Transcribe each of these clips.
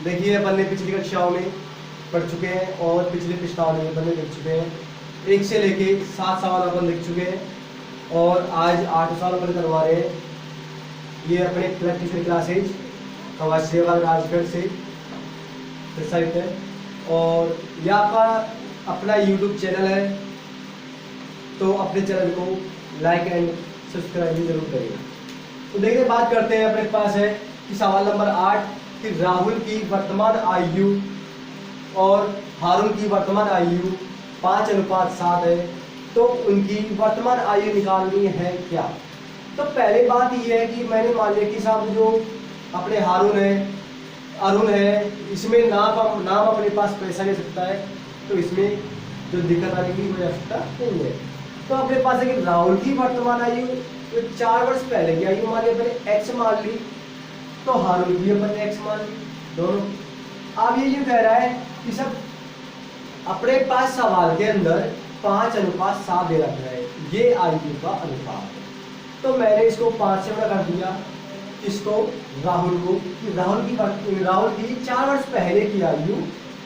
देखिए अपन ने पिछली कक्षाओं में पढ़ चुके हैं और पिछले कक्षाओं में अपन ने देख चुके हैं 1 से लेके 7 सवाल अपन देख चुके हैं और आज 8 सवाल अपन करवा रहे हैं। ये अपने प्रैक्टिस क्लासेज कवासेवाल राजगढ़ से प्रसारित है और यह आपका अपना यूट्यूब चैनल है, तो अपने चैनल को लाइक एंड सब्सक्राइब भी जरूर करिए। तो देखिए बात करते हैं, अपने पास है कि सवाल नंबर 8 कि राहुल की वर्तमान आयु और हारून की वर्तमान आयु 5:7 है, तो उनकी वर्तमान आयु निकालनी है क्या। तो पहले बात यह है कि मैंने मान लिया कि साहब जो अपने अरुण है, इसमें नाम अपने पास पैसा ले सकता है, तो इसमें जो दिक्कत आने की कोई आवश्यकता नहीं है। तो अपने पास है कि राहुल की वर्तमान आयु जो 4 वर्ष पहले की आयु मान ली, अपने x मान ली, तो हारून की अपन ने x मान ली दोनों। अब ये कह रहा है कि सब अपने पास सवाल के अंदर 5:7 दे रखा है, ये आयु का अनुपात है। तो मैंने इसको 5 से बड़ा कर दिया, इसको राहुल की 4 वर्ष पहले की आयु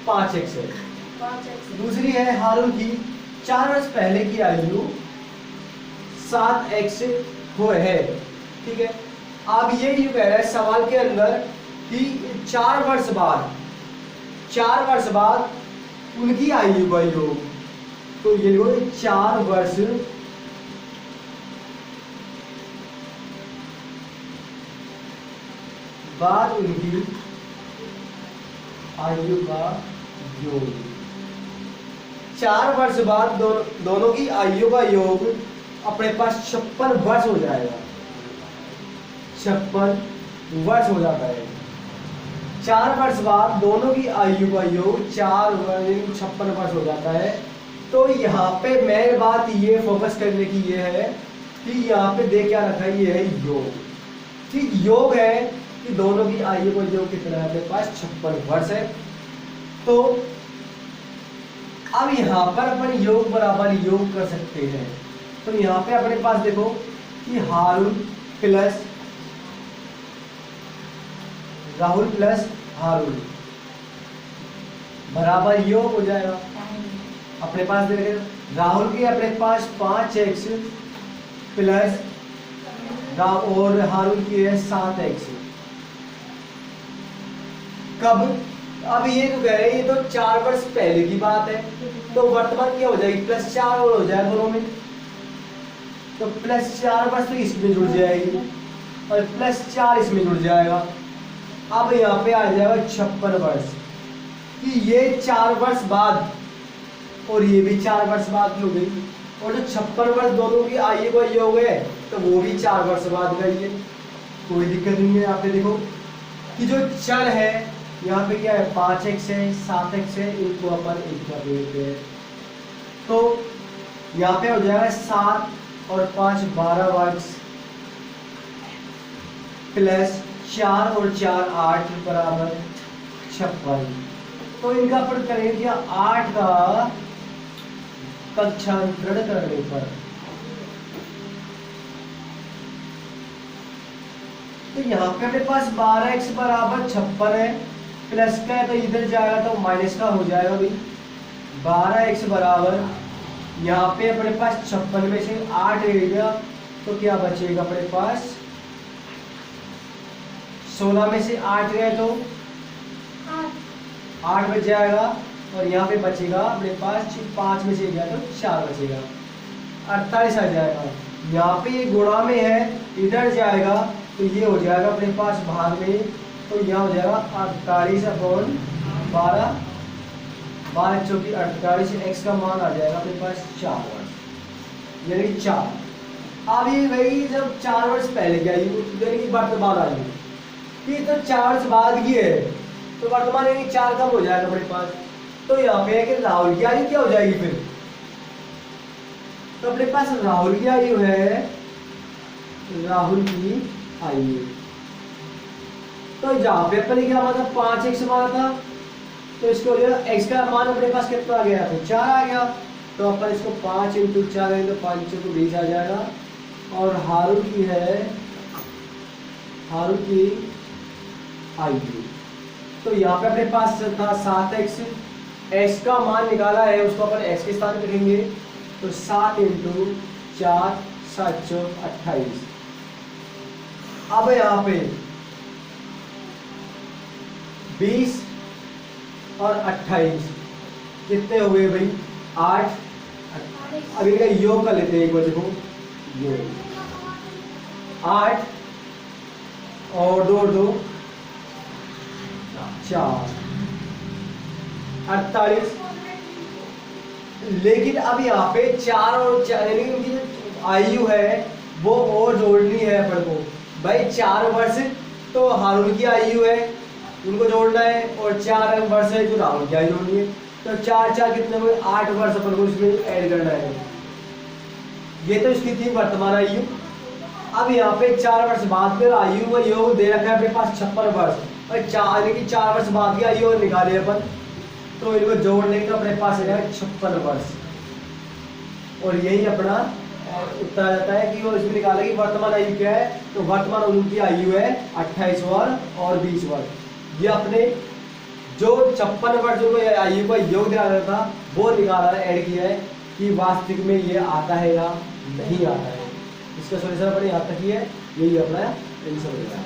5x है, दूसरी है हारून की 4 वर्ष पहले की आयु 7x है। ठीक है, अब ये कह रहा है सवाल के अंदर कि 4 वर्ष बाद उनकी आयु का योग, तो ये लो 4 वर्ष बाद उनकी आयु का योग। 4 वर्ष बाद दोनों की आयु का योग अपने पास 56 वर्ष हो जाएगा, 56 वर्ष हो जाता है। 4 वर्ष बाद दोनों की आयु का योग 4 वर्ष 56 वर्ष हो जाता है। तो यहाँ पे मैं बात ये फोकस करने की ये है कि यहाँ पे दे क्या रखा है, ये है योग। ठीक, योग है कि दोनों की आयु का योग कितना है, अपने पास 56 वर्ष है। तो अब यहाँ पर अपन योग बराबर योग कर सकते हैं। तो यहाँ पे अपने पास देखो कि राहुल प्लस हारून बराबर योग हो जाएगा। अपने पास देखिए राहुल की अपने पास 5x प्लस और हारून की है 7x। कब, अब ये तो कह रहे हैं ये तो 4 वर्ष पहले की बात है, तो वर्तमान क्या हो जाएगी, +4 और हो जाए दोनों में, तो +4 वर्ष तो इसमें जुड़ जाएगी और +4 इसमें जुड़ जाएगा। अब यहाँ पे आ जाएगा 56 वर्ष कि ये 4 वर्ष बाद और ये भी 4 वर्ष बाद की हो गई, और जो 56 वर्ष दोनों की आयु का योग है तो वो भी 4 वर्ष बाद का ही है, कोई दिक्कत नहीं है। यहाँ पे देखो कि जो चर है यहाँ पे क्या है, 5x है 7x है, इनको अपन 1 कर देते हैं, तो यहाँ पे हो जाएगा 7 और 5 12 वर्ष प्लस 4 और 4 8 बराबर 56। तो इनका अपन करेंगे 8 का कक्षांतरण करने पर, तो यहाँ पे अपने पास 12x बराबर 56 है, प्लस का है तो इधर जाएगा तो माइनस का हो जाएगा भाई। 12x बराबर यहाँ पे अपने पास 56 में से 8 रहेगा, तो क्या बचेगा अपने पास 16 में से 8 गए तो 8 बच जाएगा, और यहाँ पे बचेगा अपने पास 5 में से गया तो 4 बचेगा, 48 आ जाएगा। यहाँ पे ये गुणा में है, इधर जाएगा तो ये हो जाएगा अपने पास भाग में, तो यहाँ हो जाएगा 48/12, 12 चौकी 48, x का मान आ जाएगा अपने पास 4 वर्ष, यानी 4। अब ये वही जब 4 वर्ष पहले की आयु यानी कि वर्तमान आयु, ये तो 4 वर्ष बाद की है, तो वर्तमान यानी 4 कम हो जाएगा अपने पास। तो यहाँ पे है कि राहुल की आयु क्या हो जाएगी फिर, तो अपने पास राहुल की आयु है, राहुल की आयु, तो जहाँ पे अपन क्या माना था 5x माना था, तो इसको x का मान अपने पास कितना आ गया, तो 4 आ गया, तो अपन इसको 5 × 4 है तो 5 × 20 आ जाएगा। और हारून की है, हारून की आयु तो यहाँ पे अपने पास था 7x, x का मान निकाला है उसको अपन x के स्थान पे रखेंगे, तो 7 × 4 7 × 28। अब यहाँ पे 20 और 28 कितने हो गए भाई? 8। अब इनका योग कर लेते हैं एक बार, देखो ये 8 और 2 2 4 48। लेकिन अब यहाँ पे 4 और 4 यानी उनकी जो आयु है वो और जोड़नी है अपन को भाई। 4 वर्ष तो हारून की आयु है, उनको जोड़ना है, और 4 वर्ष है जो राहुल की आयु जोड़नी है। तो 4 4 कितने हुए? 8 वर्ष अपन को इसमें ऐड करना है। ये तो इसकी थी वर्तमान आयु। अब यहाँ पे 4 वर्ष बाद में आयु का योग दे रखा है अपने पास 56 वर्ष, और 4 वर्ष बाद की आयु निकाले अपन, तो इनको जोड़ लेंगे तो अपने पास है 56 वर्ष। और यही अपना उत्तर आ जाता है कि वो इसमें निकाला कि वर्तमान आयु क्या है, तो वर्तमान उनकी आयु है 28 वर्ष और 20 वर्ष। ये अपने जो 56 वर्ष जो आयु का योग दिया था वो निकाला है, ऐड किया है कि वास्तविक में ये आता है या नहीं आता है। इसका सोल्यूशन अपने यहाँ तक ही है, यही अपना आंसर होता है।